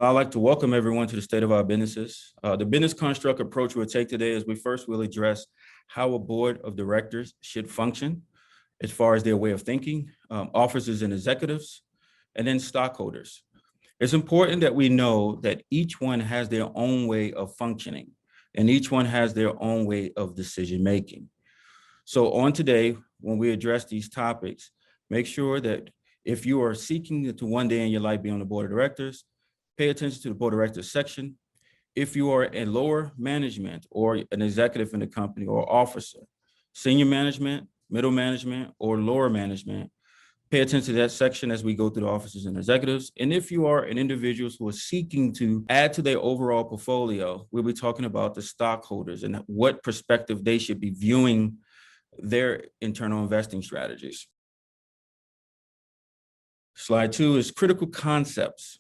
I'd like to welcome everyone to the state of our businesses. The business construct approach we'll take today is we first will address how a board of directors should function as far as their way of thinking, officers and executives, and then stockholders. It's important that we know that each one has their own way of functioning and each one has their own way of decision making. So on today, when we address these topics, make sure that if you are seeking to one day in your life be on the board of directors, pay attention to the board of directors section. If you are in lower management or an executive in the company or officer, senior management, middle management, or lower management, pay attention to that section as we go through the officers and executives. And if you are an individual who is seeking to add to their overall portfolio, we'll be talking about the stockholders and what perspective they should be viewing their internal investing strategies. Slide 2 is critical concepts.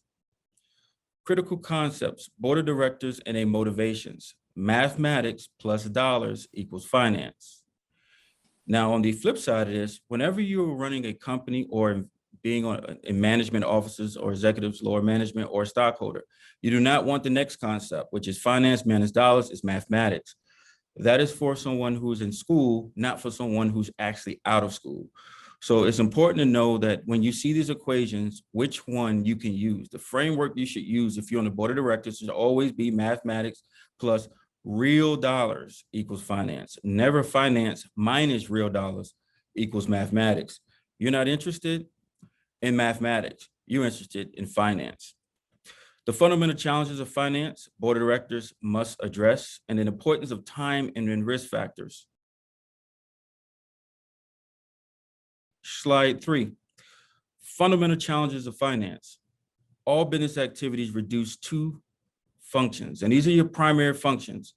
Critical concepts, board of directors and their motivations. Mathematics plus dollars equals finance. Now, on the flip side of this, whenever you're running a company or being in management offices or executives, lower management or stockholder, you do not want the next concept, which is finance minus dollars is mathematics. That is for someone who's in school, not for someone who's actually out of school. So it's important to know that when you see these equations, which one you can use. The framework you should use if you're on the board of directors should always be mathematics plus real dollars equals finance. Never finance minus real dollars equals mathematics. You're not interested in mathematics. You're interested in finance. The fundamental challenges of finance, board of directors must address, and the importance of time and then risk factors. Slide 3, fundamental challenges of finance. All business activities reduce 2 functions, and these are your primary functions: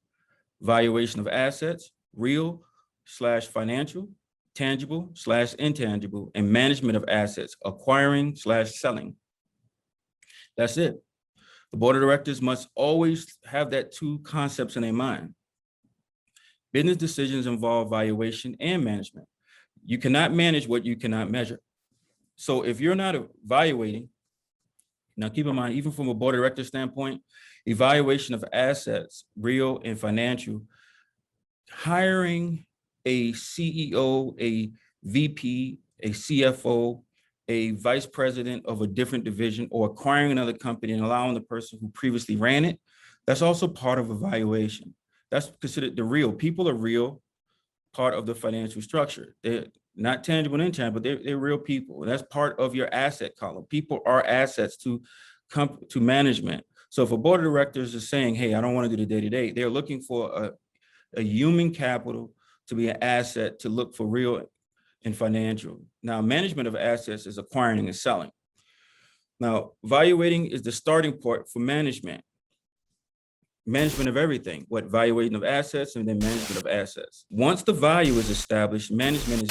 valuation of assets, real/financial, tangible/intangible, and management of assets, acquiring/selling. That's it. The board of directors must always have that 2 concepts in their mind. Business decisions involve valuation and management. You cannot manage what you cannot measure. So if you're not evaluating, now keep in mind, even from a board of director standpoint, evaluation of assets, real and financial, hiring a CEO, a VP, a CFO, a vice president of a different division, or acquiring another company and allowing the person who previously ran it, that's also part of evaluation. That's considered the real. People are real, part of the financial structure. They're not tangible and intangible, but they're real people. And that's part of your asset column. People are assets to management. So if a board of directors is saying, hey, I don't want to do the day-to-day, they're looking for a human capital to be an asset to look for real and financial. Now, management of assets is acquiring and selling. Now, evaluating is the starting point for management. Management of everything, valuation of assets and then management of assets. Once the value is established, management is